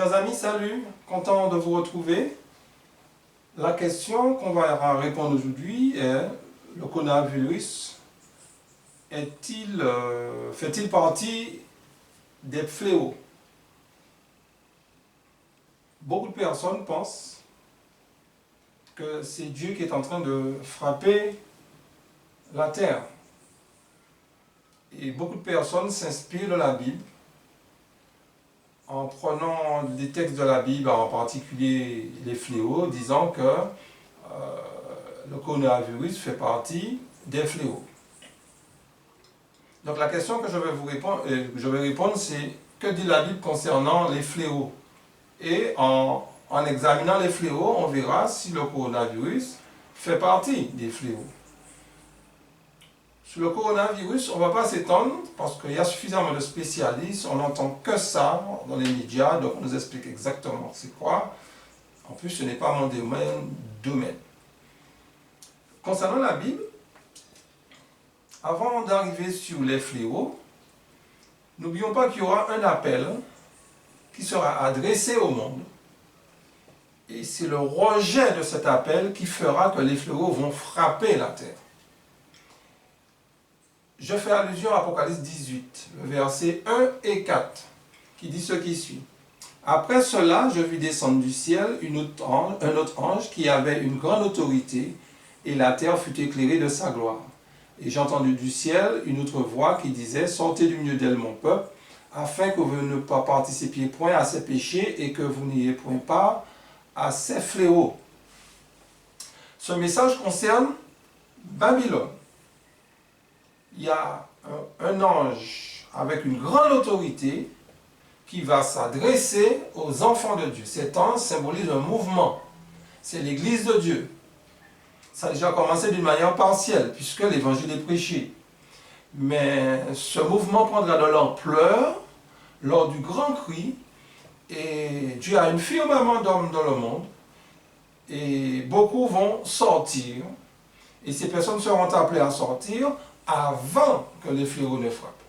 Chers amis, salut, content de vous retrouver. La question qu'on va répondre aujourd'hui est: le coronavirus fait-il partie des fléaux? Beaucoup de personnes pensent que c'est Dieu qui est en train de frapper la terre. Et beaucoup de personnes s'inspirent de la Bible en prenant des textes de la Bible, en particulier les fléaux, disant que le coronavirus fait partie des fléaux. Donc la question que je vais répondre, c'est: que dit la Bible concernant les fléaux? Et en examinant les fléaux, on verra si le coronavirus fait partie des fléaux. Sur le coronavirus, on ne va pas s'étendre parce qu'il y a suffisamment de spécialistes, on n'entend que ça dans les médias, donc on nous explique exactement c'est quoi. En plus, ce n'est pas mon domaine. Concernant la Bible, avant d'arriver sur les fléaux, n'oublions pas qu'il y aura un appel qui sera adressé au monde. Et c'est le rejet de cet appel qui fera que les fléaux vont frapper la terre. Je fais allusion à Apocalypse 18, le verset 1 et 4, qui dit ce qui suit. Après cela, je vis descendre du ciel un autre ange qui avait une grande autorité, et la terre fut éclairée de sa gloire. Et j'ai entendu du ciel une autre voix qui disait: sortez du milieu d'elle, mon peuple, afin que vous ne participiez point à ses péchés et que vous n'ayez point part à ses fléaux. Ce message concerne Babylone. Il y a un ange avec une grande autorité qui va s'adresser aux enfants de Dieu. Cet ange symbolise un mouvement. C'est l'Église de Dieu. Ça a déjà commencé d'une manière partielle, puisque l'évangile est prêché. Mais ce mouvement prendra de l'ampleur lors du grand cri, et Dieu a un firmament d'hommes dans le monde, et beaucoup vont sortir, et ces personnes seront appelées à sortir avant que les fléaux ne frappent.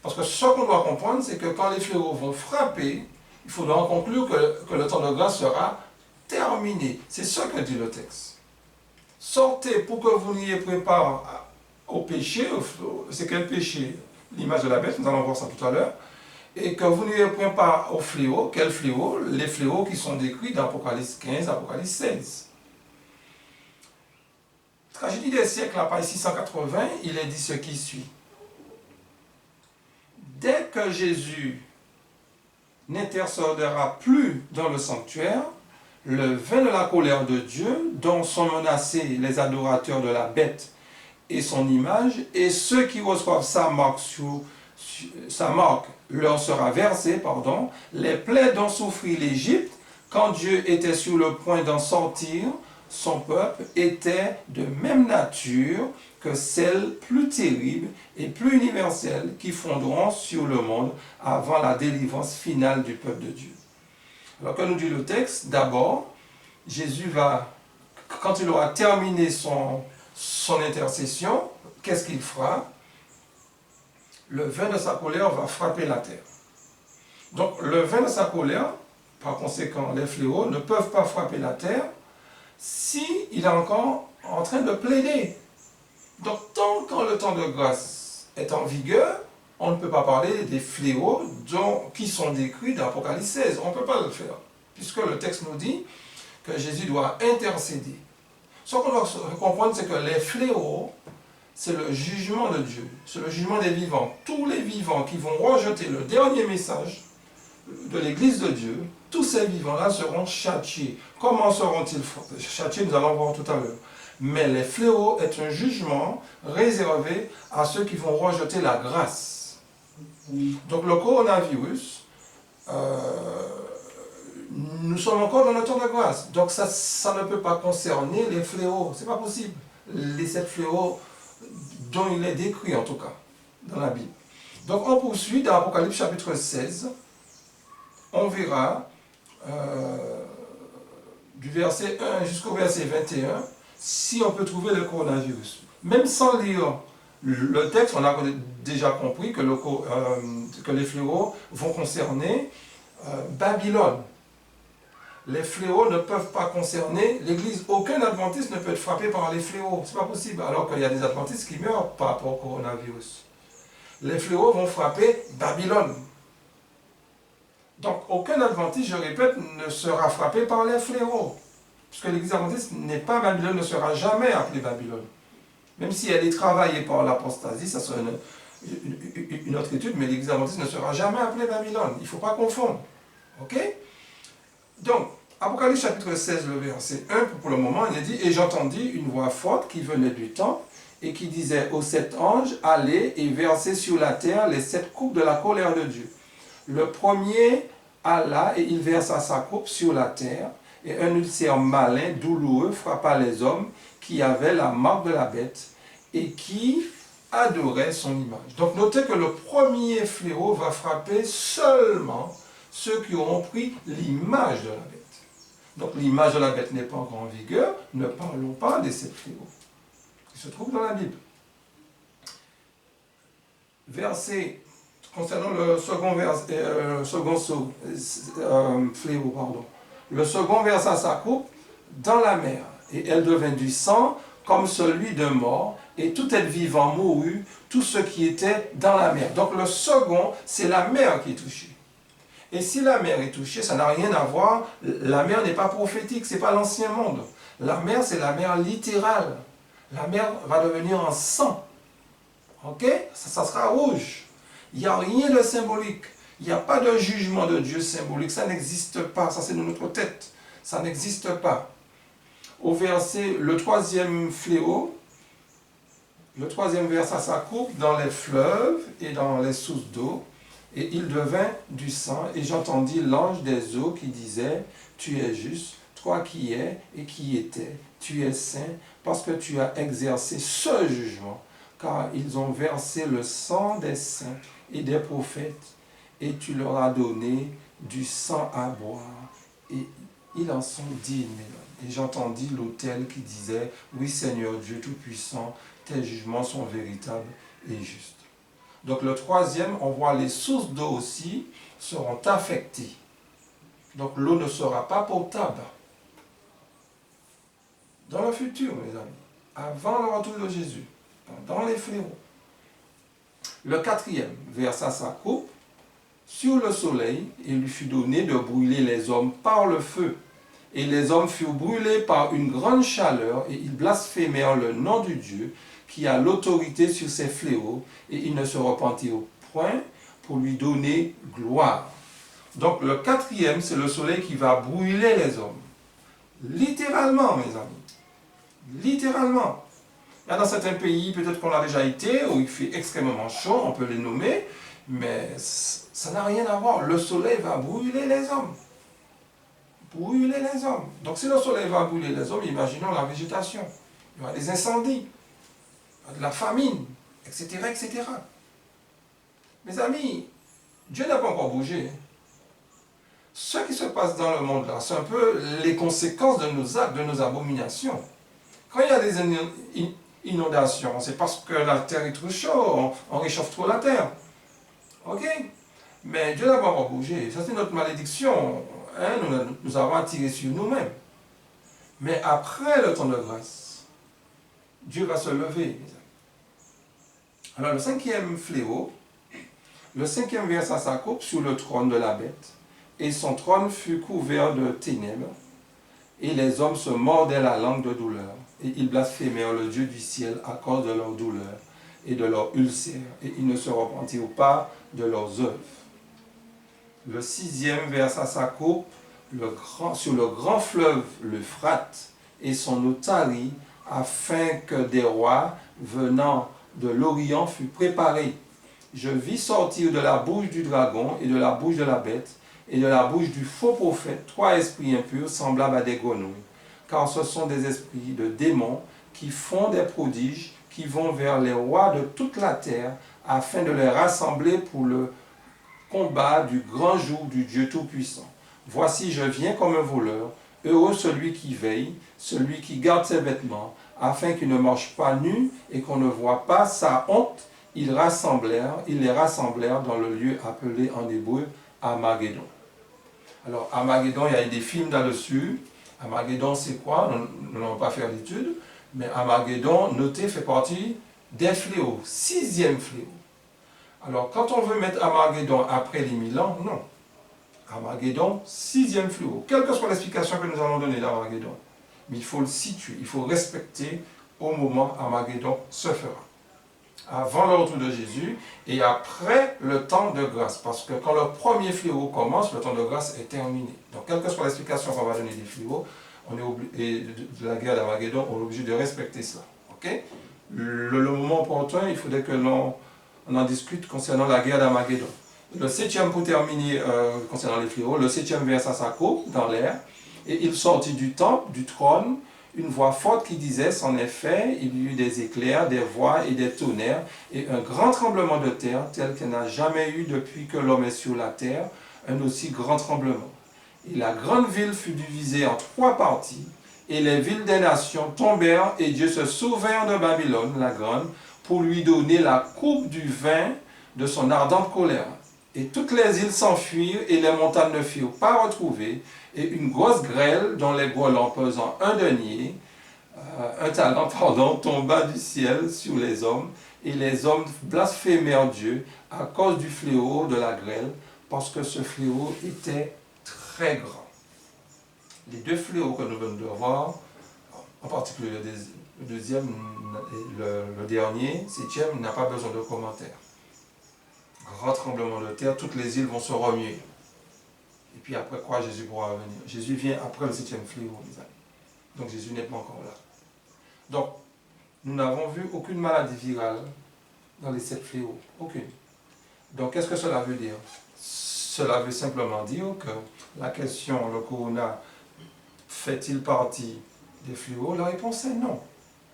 Parce que ce qu'on doit comprendre, c'est que quand les fléaux vont frapper, il faudra en conclure que le temps de grâce sera terminé. C'est ce que dit le texte. Sortez pour que vous n'ayez point part au péché. C'est quel péché? L'image de la bête, nous allons voir ça tout à l'heure. Et que vous n'ayez point part au fléau. Quel fléau? Les fléaux qui sont décrits dans Apocalypse 15, Apocalypse 16. Tragédie des siècles, à page 680, il est dit ce qui suit. Dès que Jésus n'intercédera plus dans le sanctuaire, le vin de la colère de Dieu, dont sont menacés les adorateurs de la bête et son image, et ceux qui reçoivent sa marque leur sera versé, les plaies dont souffrit l'Égypte, quand Dieu était sur le point d'en sortir, son peuple était de même nature que celles plus terribles et plus universelles qui fondront sur le monde avant la délivrance finale du peuple de Dieu. Alors que nous dit le texte, d'abord, Jésus va, quand il aura terminé son intercession, qu'est-ce qu'il fera? Le vin de sa colère va frapper la terre. Donc le vin de sa colère, par conséquent les fléaux, ne peuvent pas frapper la terre s'il est encore en train de plaider. Donc tant que le temps de grâce est en vigueur, on ne peut pas parler des fléaux qui sont décrits dans Apocalypse 16. On ne peut pas le faire, puisque le texte nous dit que Jésus doit intercéder. Ce qu'on doit comprendre, c'est que les fléaux, c'est le jugement de Dieu, c'est le jugement des vivants. Tous les vivants qui vont rejeter le dernier message de l'Église de Dieu, tous ces vivants-là seront châtiés. Comment seront-ils châtiés? Nous allons voir tout à l'heure. Mais les fléaux est un jugement réservé à ceux qui vont rejeter la grâce. Donc le coronavirus, nous sommes encore dans le temps de grâce. Donc ça ne peut pas concerner les fléaux. C'est pas possible. Les 7 fléaux dont il est décrit en tout cas dans la Bible. Donc on poursuit dans Apocalypse chapitre 16. On verra du verset 1 jusqu'au verset 21 si on peut trouver le coronavirus. Même sans lire le texte, on a déjà compris que les fléaux vont concerner Babylone. les fléaux ne peuvent pas concerner l'Église. Aucun adventiste ne peut être frappé par les fléaux. Ce n'est pas possible. Alors qu'il y a des adventistes qui meurent par rapport au coronavirus. Les fléaux vont frapper Babylone. Donc, aucun adventiste, je répète, ne sera frappé par les fléaux. Puisque l'Église adventiste n'est pas Babylone, ne sera jamais appelée Babylone. Même si elle est travaillée par l'apostasie, ça sera une autre étude, mais l'Église adventiste ne sera jamais appelée Babylone. Il ne faut pas confondre. Ok? Donc, Apocalypse chapitre 16, le verset 1, pour le moment, il est dit « Et j'entendis une voix forte qui venait du temple et qui disait aux 7 anges, allez et versez sur la terre les 7 coupes de la colère de Dieu. Le premier alla et il versa sa coupe sur la terre, et un ulcère malin, douloureux, frappa les hommes qui avaient la marque de la bête et qui adoraient son image. » Donc notez que le premier fléau va frapper seulement ceux qui auront pris l'image de la bête. Donc l'image de la bête n'est pas encore en vigueur, ne parlons pas de ces fléaux qui se trouvent dans la Bible. Verset, concernant le second fléau, pardon. Le second versa sa coupe dans la mer, et elle devint du sang comme celui d'un mort, et tout être vivant mourut, tout ce qui était dans la mer. Donc le second, c'est la mer qui est touchée. Et si la mer est touchée, ça n'a rien à voir, la mer n'est pas prophétique, ce n'est pas l'ancien monde. La mer, c'est la mer littérale. La mer va devenir en sang. Ok? Ça sera rouge. Il n'y a rien de symbolique. Il n'y a pas de jugement de Dieu symbolique. Ça n'existe pas. Ça, c'est dans notre tête. Ça n'existe pas. Au verset, le troisième fléau, le troisième verset, ça coupe dans les fleuves et dans les sources d'eau. Et il devint du sang, et j'entendis l'ange des eaux qui disait, tu es juste, toi qui es et qui étais, tu es saint, parce que tu as exercé ce jugement, car ils ont versé le sang des saints et des prophètes, et tu leur as donné du sang à boire, et ils en sont dignes. Et j'entendis l'autel qui disait, oui Seigneur Dieu Tout-Puissant, tes jugements sont véritables et justes. Donc le troisième, on voit les sources d'eau aussi seront affectées. Donc l'eau ne sera pas potable. Dans le futur, mes amis, avant le retour de Jésus, pendant les fléaux. Le quatrième versa sa coupe sur le soleil et lui fut donné de brûler les hommes par le feu. Et les hommes furent brûlés par une grande chaleur et ils blasphémèrent le nom du Dieu qui a l'autorité sur ces fléaux, et ils ne se repentirent point pour lui donner gloire. Donc le quatrième, c'est le soleil qui va brûler les hommes. Littéralement, mes amis. Littéralement. Il y a dans certains pays, peut-être qu'on a déjà été, où il fait extrêmement chaud, on peut les nommer, mais ça n'a rien à voir. Le soleil va brûler les hommes. Brûler les hommes. Donc si le soleil va brûler les hommes, imaginons la végétation. Il y aura des incendies, de la famine, etc., etc. Mes amis, Dieu n'a pas encore bougé. Ce qui se passe dans le monde là, c'est un peu les conséquences de nos actes, de nos abominations. Quand il y a des inondations, c'est parce que la terre est trop chaude, on réchauffe trop la terre. Ok? Mais Dieu n'a pas encore bougé. Ça, c'est notre malédiction. Hein? Nous avons attiré sur nous-mêmes. Mais après le temps de grâce, Dieu va se lever, mes amis. Alors le cinquième fléau, le cinquième versa sa coupe sur le trône de la bête, et son trône fut couvert de ténèbres, et les hommes se mordaient la langue de douleur, et ils blasphémèrent le Dieu du ciel à cause de leur douleur et de leur ulcère, et ils ne se repentirent pas de leurs œuvres. Le sixième versa sa coupe sur le grand fleuve l'Euphrate, et son eau tarit, afin que des rois venant de l'Orient fut préparé. Je vis sortir de la bouche du dragon et de la bouche de la bête et de la bouche du faux prophète 3 esprits impurs semblables à des grenouilles, car ce sont des esprits de démons qui font des prodiges, qui vont vers les rois de toute la terre afin de les rassembler pour le combat du grand jour du Dieu Tout-Puissant. Voici, je viens comme un voleur. Heureux celui qui veille, celui qui garde ses vêtements, afin qu'il ne marche pas nu et qu'on ne voit pas sa honte. Ils les rassemblèrent dans le lieu appelé en hébreu Armageddon. Alors, Armageddon, il y a eu des films là-dessus. Armageddon, c'est quoi? Nous n'allons pas faire l'étude, mais Armageddon, notez, fait partie des fléaux, 6e fléau. Alors, quand on veut mettre Armageddon après les 1000 ans, non. Armageddon, 6e fléau. Quelle que soit l'explication que nous allons donner d'Armageddon, mais il faut le situer, il faut respecter au moment où Armageddon se fera. Avant le retour de Jésus et après le temps de grâce. Parce que quand le premier fléau commence, le temps de grâce est terminé. Donc, quelle que soit l'explication qu'on va donner des fléaux, et de la guerre d'Armageddon, on est obligé de respecter cela. Okay? Le moment opportun, il faudrait que l'on en discute concernant la guerre d'Armageddon. Le 7e, pour terminer concernant les fléaux, le 7e vers sa coupe dans l'air, et il sortit du temple, du trône, une voix forte qui disait, en effet, il y eut des éclairs, des voix et des tonnerres, et un grand tremblement de terre, tel qu'il n'a jamais eu depuis que l'homme est sur la terre, un aussi grand tremblement. Et la grande ville fut divisée en 3 parties, et les villes des nations tombèrent, et Dieu se souvint de Babylone, la grande, pour lui donner la coupe du vin de son ardente colère. Et toutes les îles s'enfuirent, et les montagnes ne furent pas retrouvées, et une grosse grêle, dont les grelons pesant un talent, tomba du ciel sur les hommes, et les hommes blasphémèrent Dieu à cause du fléau de la grêle, parce que ce fléau était très grand. Les 2 fléaux que nous venons de voir, en particulier le deuxième et le dernier, 7e, n'a pas besoin de commentaires. Grand tremblement de terre, toutes les îles vont se remuer. Et puis après quoi, Jésus pourra venir? Jésus vient après le 7e fléau, mes amis. Donc Jésus n'est pas encore là. Donc, nous n'avons vu aucune maladie virale dans les 7 fléaux. Aucune. Donc, qu'est-ce que cela veut dire? Cela veut simplement dire que la question, le corona, fait-il partie des fléaux? La réponse est non.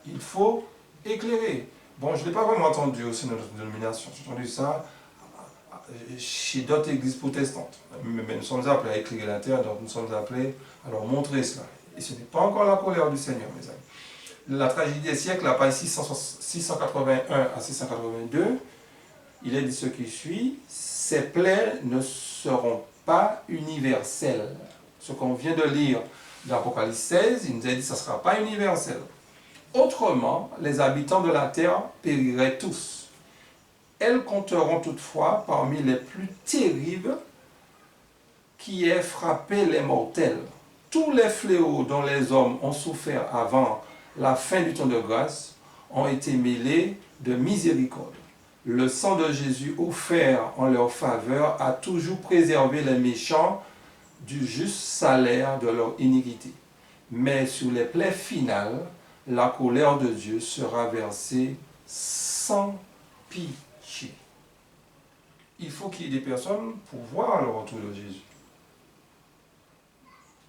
Il faut éclairer. Bon, je ne l'ai pas vraiment entendu au sein de notre dénomination. J'ai entendu ça chez d'autres églises protestantes. Mais nous sommes appelés à éclairer la terre, donc nous sommes appelés à leur montrer cela. Et ce n'est pas encore la colère du Seigneur, mes amis. La tragédie des siècles, la page 681 à 682, il est dit ce qui suit, ces plaies ne seront pas universelles. Ce qu'on vient de lire dans l'Apocalypse 16, il nous a dit que ça ne sera pas universel. Autrement, les habitants de la terre périraient tous. Elles compteront toutefois parmi les plus terribles qui aient frappé les mortels. Tous les fléaux dont les hommes ont souffert avant la fin du temps de grâce ont été mêlés de miséricorde. Le sang de Jésus offert en leur faveur a toujours préservé les méchants du juste salaire de leur iniquité. Mais sur les plaies finales, la colère de Dieu sera versée sans pitié. Il faut qu'il y ait des personnes pour voir le retour de Jésus.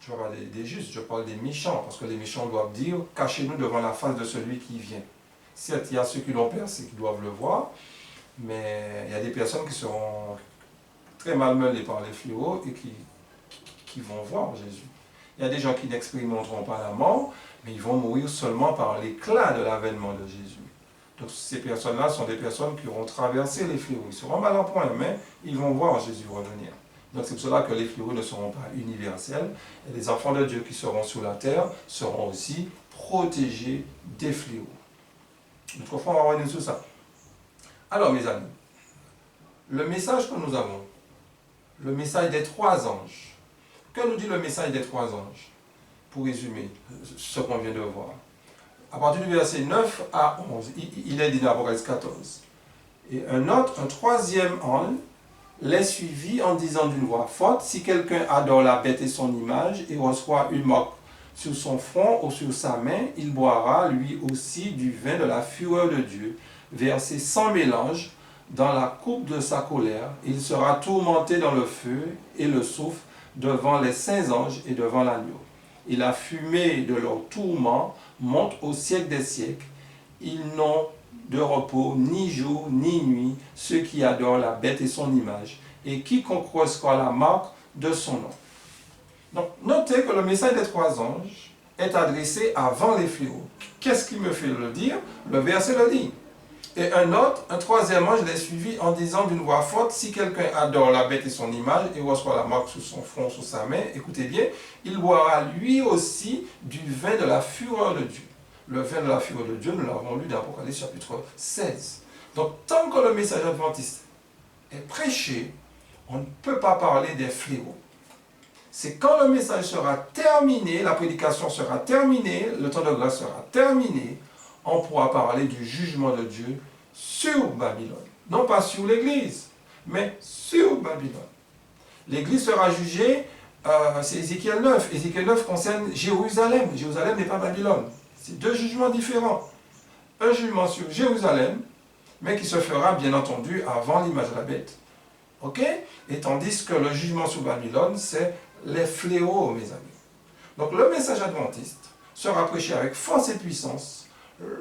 Je ne parle pas des justes, je parle des méchants, parce que les méchants doivent dire « Cachez-nous devant la face de celui qui vient ». Certes, il y a ceux qui l'ont percé, qui doivent le voir, mais il y a des personnes qui seront très malmenées par les fléaux et qui vont voir Jésus. Il y a des gens qui n'expérimenteront pas la mort, mais ils vont mourir seulement par l'éclat de l'avènement de Jésus. Donc ces personnes-là sont des personnes qui auront traversé les fléaux. Ils seront mal en point, mais ils vont voir Jésus revenir. Donc c'est pour cela que les fléaux ne seront pas universels. Et les enfants de Dieu qui seront sur la terre seront aussi protégés des fléaux. Autrefois, on va revenir sur ça. Alors mes amis, le message que nous avons, le message des 3 anges. Que nous dit le message des 3 anges? Pour résumer ce qu'on vient de voir. À partir du verset 9 à 11, il est dit dans l'Apocalypse 14. Et un 3e ange les suivit en disant d'une voix forte, si quelqu'un adore la bête et son image et reçoit une marque sur son front ou sur sa main, il boira lui aussi du vin de la fureur de Dieu, versé sans mélange dans la coupe de sa colère. Il sera tourmenté dans le feu et le soufre devant les saints anges et devant l'agneau. Et la fumée de leur tourment monte au siècle des siècles. Ils n'ont de repos ni jour ni nuit, ceux qui adorent la bête et son image, et quiconque reçoit la marque de son nom. Donc, notez que le message des 3 anges est adressé avant les fléaux. Qu'est-ce qui me fait le dire? Le verset le dit. Et un troisième ange les suivit en disant d'une voix forte, si quelqu'un adore la bête et son image et reçoit la marque sur son front, sur sa main, écoutez bien, il boira lui aussi du vin de la fureur de Dieu. Le vin de la fureur de Dieu, nous l'avons lu dans Apocalypse chapitre 16. Donc tant que le message adventiste est prêché, on ne peut pas parler des fléaux. C'est quand le message sera terminé, la prédication sera terminée, le temps de grâce sera terminé, on pourra parler du jugement de Dieu sur Babylone. Non pas sur l'Église, mais sur Babylone. L'Église sera jugée, c'est Ézéchiel 9. Ézéchiel 9 concerne Jérusalem. Jérusalem n'est pas Babylone. C'est deux jugements différents. Un jugement sur Jérusalem, mais qui se fera bien entendu avant l'image de la bête. Ok? Et tandis que le jugement sur Babylone, c'est les fléaux, mes amis. Donc le message adventiste sera prêché avec force et puissance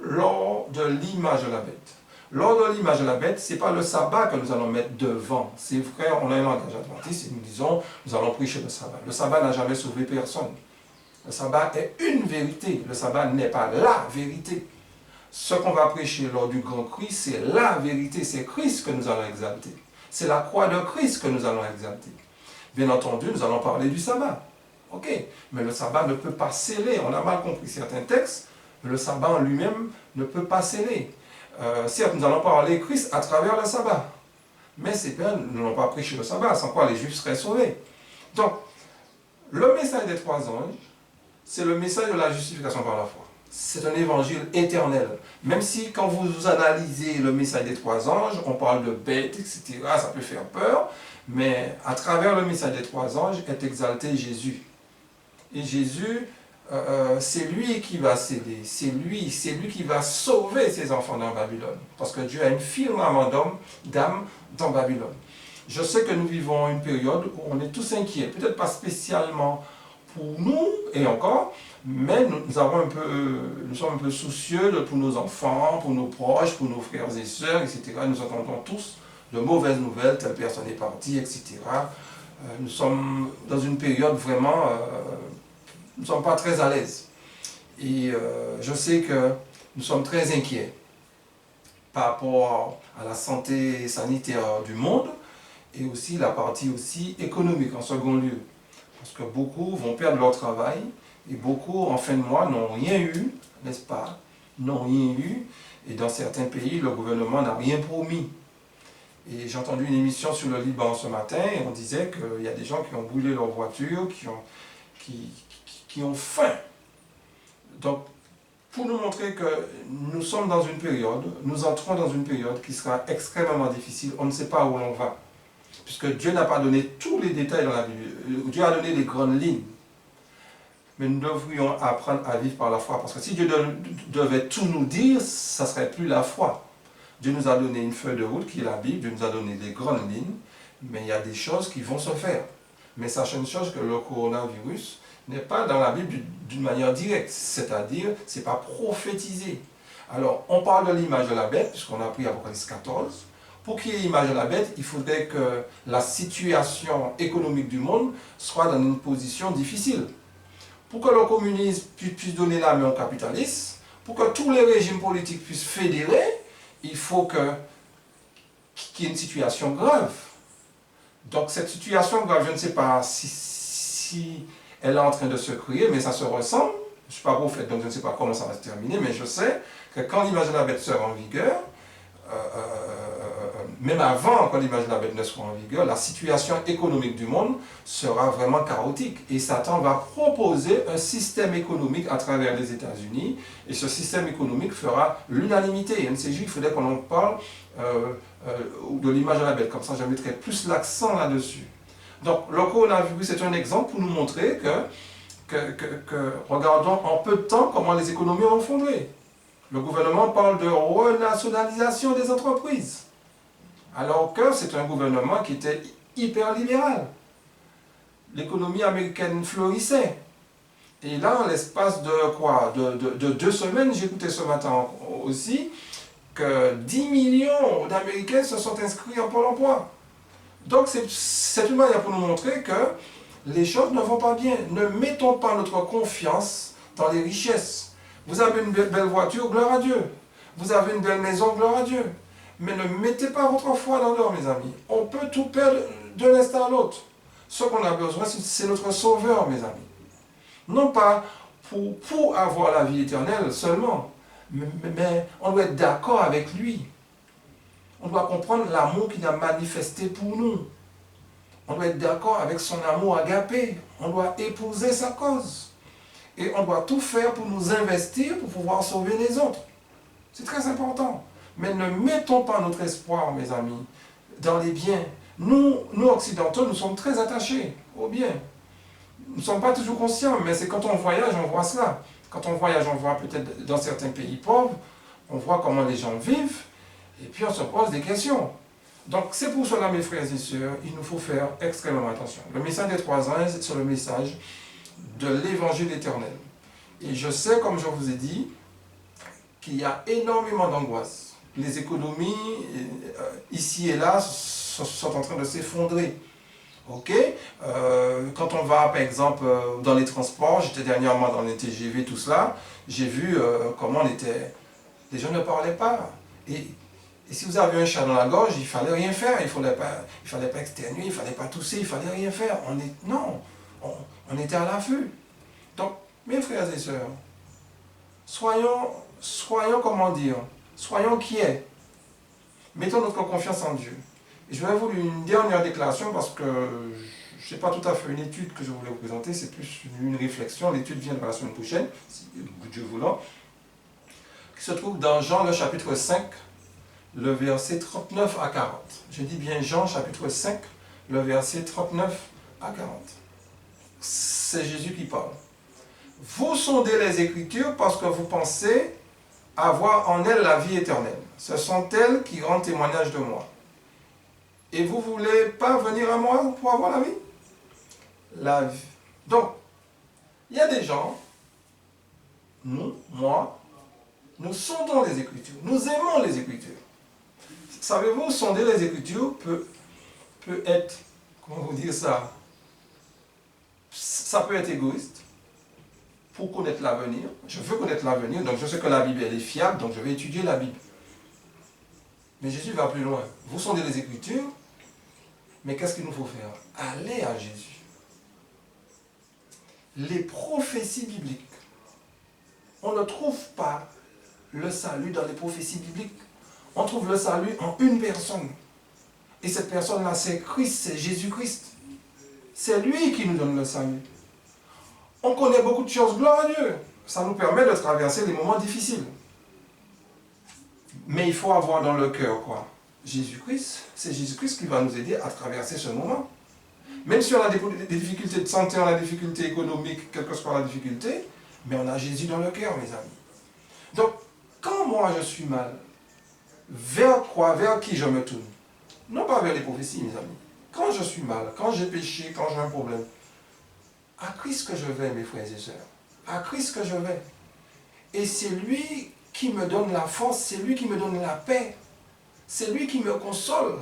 lors de l'image de la bête. Lors de l'image de la bête, ce n'est pas le sabbat que nous allons mettre devant. C'est vrai, on a un langage adventiste et nous disons, nous allons prêcher le sabbat. Le sabbat n'a jamais sauvé personne. Le sabbat est une vérité. Le sabbat n'est pas la vérité. Ce qu'on va prêcher lors du grand Christ, c'est la vérité. C'est Christ que nous allons exalter. C'est la croix de Christ que nous allons exalter. Bien entendu, nous allons parler du sabbat. Ok, mais le sabbat ne peut pas sceller. On a mal compris certains textes. Le sabbat en lui-même ne peut pas sceller. Certes, nous allons parler Christ à travers le sabbat. Mais c'est bien, nous n'allons pas prêcher le sabbat, sans quoi les Juifs seraient sauvés. Donc, le message des trois anges, c'est le message de la justification par la foi. C'est un évangile éternel. Même si, quand vous analysez le message des trois anges, on parle de bêtes, etc., ça peut faire peur, mais à travers le message des trois anges est exalté Jésus. Et Jésus, c'est lui qui va céder, c'est lui qui va sauver ses enfants dans Babylone. Parce que Dieu a une firmament d'âme dans Babylone. Je sais que nous vivons une période où on est tous inquiets, peut-être pas spécialement pour nous, et encore, mais nous sommes un peu soucieux pour nos enfants, pour nos proches, pour nos frères et sœurs, etc. Nous entendons tous de mauvaises nouvelles, telle personne est partie, etc. Nous sommes dans une période vraiment, nous ne sommes pas très à l'aise. Et je sais que nous sommes très inquiets par rapport à la santé sanitaire du monde et aussi la partie aussi économique en second lieu. Parce que beaucoup vont perdre leur travail et beaucoup en fin de mois n'ont rien eu, n'est-ce pas? N'ont rien eu. Et dans certains pays, le gouvernement n'a rien promis. Et j'ai entendu une émission sur le Liban ce matin et on disait qu'il y a des gens qui ont brûlé leur voiture, qui ont faim. Donc, pour nous montrer que nous sommes dans une période, nous entrons dans une période qui sera extrêmement difficile, on ne sait pas où l'on va. Puisque Dieu n'a pas donné tous les détails dans la Bible. Dieu a donné les grandes lignes. Mais nous devrions apprendre à vivre par la foi. Parce que si Dieu devait tout nous dire, ça ne serait plus la foi. Dieu nous a donné une feuille de route qui est la Bible, Dieu nous a donné des grandes lignes, mais il y a des choses qui vont se faire. Mais sachez une chose, que le coronavirus n'est pas dans la Bible d'une manière directe, c'est-à-dire, ce n'est pas prophétisé. Alors, on parle de l'image de la bête, puisqu'on a pris Apocalypse 14. Pour qu'il y ait l'image de la bête, il faudrait que la situation économique du monde soit dans une position difficile. Pour que le communisme puisse donner la main au capitalisme, pour que tous les régimes politiques puissent fédérer, il faut qu'il y ait une situation grave. Donc cette situation grave, je ne sais pas si elle est en train de se créer, mais ça se ressemble. Je ne suis pas prophète, donc je ne sais pas comment ça va se terminer, mais je sais que quand l'image de la bête sera en vigueur, même avant que l'image de la bête ne soit en vigueur, la situation économique du monde sera vraiment chaotique. Et Satan va proposer un système économique à travers les États-Unis, et ce système économique fera l'unanimité. MCJ, il faudrait qu'on en parle de l'image de la bête, comme ça je mettrai plus l'accent là-dessus. Donc le coronavirus est un exemple pour nous montrer que regardons en peu de temps comment les économies ont fondé. Le gouvernement parle de renationalisation des entreprises, alors que c'est un gouvernement qui était hyper libéral. L'économie américaine florissait. Et là, en l'espace de 2 semaines, j'écoutais ce matin aussi, que 10 millions d'Américains se sont inscrits en Pôle emploi. Donc c'est une manière pour nous montrer que les choses ne vont pas bien. Ne mettons pas notre confiance dans les richesses. Vous avez une belle voiture, gloire à Dieu. Vous avez une belle maison, gloire à Dieu. Mais ne mettez pas votre foi dans l'or, mes amis. On peut tout perdre d'un instant à l'autre. Ce qu'on a besoin, c'est notre Sauveur, mes amis. Non pas pour avoir la vie éternelle seulement, mais on doit être d'accord avec lui. On doit comprendre l'amour qu'il a manifesté pour nous. On doit être d'accord avec son amour agapé. On doit épouser sa cause. Et on doit tout faire pour nous investir pour pouvoir sauver les autres. C'est très important. Mais ne mettons pas notre espoir, mes amis, dans les biens. Nous occidentaux, nous sommes très attachés aux biens. Nous ne sommes pas toujours conscients, mais c'est quand on voyage, on voit cela. Quand on voyage, on voit peut-être dans certains pays pauvres, on voit comment les gens vivent, et puis on se pose des questions. Donc c'est pour cela, mes frères et sœurs, il nous faut faire extrêmement attention. Le message des 3 ans, c'est le message de l'évangile éternel. Et je sais, comme je vous ai dit, qu'il y a énormément d'angoisse. Les économies, ici et là, sont en train de s'effondrer. Ok, quand on va par exemple dans les transports, j'étais dernièrement dans les TGV, tout cela, j'ai vu comment les gens ne parlaient pas. Et si vous avez un chat dans la gorge, il ne fallait rien faire, il ne fallait pas externuer, il ne fallait pas tousser, il ne fallait rien faire. On était à l'affût. Donc, mes frères et sœurs, soyons comment dire, soyons quiets. Mettons notre confiance en Dieu. Et je vais vous lire une dernière déclaration parce que je n'ai pas tout à fait une étude que je voulais vous présenter, c'est plus une réflexion. L'étude viendra la semaine prochaine, si Dieu voulant, qui se trouve dans Jean le chapitre 5, le verset 39 à 40. Je dis bien Jean chapitre 5, le verset 39 à 40. C'est Jésus qui parle. Vous sondez les Écritures parce que vous pensez avoir en elles la vie éternelle. Ce sont elles qui rendent témoignage de moi. Et vous ne voulez pas venir à moi pour avoir la vie? La vie. Donc, il y a des gens, moi, nous sondons les Écritures. Nous aimons les Écritures. Savez-vous, sonder les Écritures peut être, comment vous dire ça? Ça peut être égoïste. Pour connaître l'avenir. Je veux connaître l'avenir, donc je sais que la Bible elle est fiable, donc je vais étudier la Bible. Mais Jésus va plus loin. Vous sondez les Écritures, mais qu'est-ce qu'il nous faut faire? Aller à Jésus. Les prophéties bibliques. On ne trouve pas le salut dans les prophéties bibliques. On trouve le salut en une personne. Et cette personne-là, c'est Christ, c'est Jésus-Christ. C'est lui qui nous donne le salut. On connaît beaucoup de choses, gloire à Dieu. Ça nous permet de traverser les moments difficiles. Mais il faut avoir dans le cœur quoi? Jésus-Christ. C'est Jésus-Christ qui va nous aider à traverser ce moment. Même si on a des difficultés de santé, on a des difficultés économiques, quelle que soit la difficulté, mais on a Jésus dans le cœur, mes amis. Donc, quand moi je suis mal, vers quoi, vers qui je me tourne? Non pas vers les prophéties, mes amis. Quand je suis mal, quand j'ai péché, quand j'ai un problème, à Christ que je vais, mes frères et sœurs. À Christ que je vais. Et c'est lui qui me donne la force, c'est lui qui me donne la paix. C'est lui qui me console.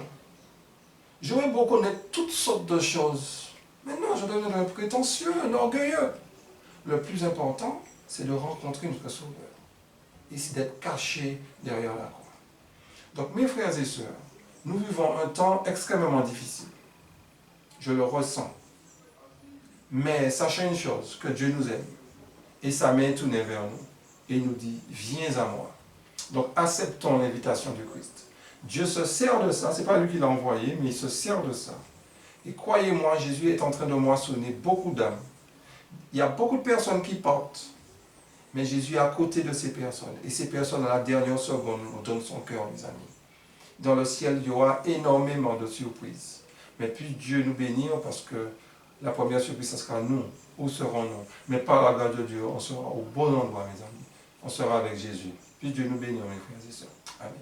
J'aurais beau connaître toutes sortes de choses. Mais non, je deviens un prétentieux, un orgueilleux. Le plus important, c'est de rencontrer notre Sauveur. Et c'est d'être caché derrière la croix. Donc, mes frères et sœurs, nous vivons un temps extrêmement difficile. Je le ressens. Mais sachez une chose, que Dieu nous aime. Et sa main est tournée vers nous. Et il nous dit, viens à moi. Donc acceptons l'invitation du Christ. Dieu se sert de ça, ce n'est pas lui qui l'a envoyé, mais il se sert de ça. Et croyez-moi, Jésus est en train de moissonner beaucoup d'âmes. Il y a beaucoup de personnes qui partent, mais Jésus est à côté de ces personnes. Et ces personnes, à la dernière seconde, nous donnent son cœur, mes amis. Dans le ciel, il y aura énormément de surprises. Mais puis Dieu nous bénir parce que la première surprise, ce sera nous. Où serons-nous? Mais par la grâce de Dieu, on sera au bon endroit, mes amis. On sera avec Jésus. Puis Dieu nous bénit, mes frères et sœurs. Amen.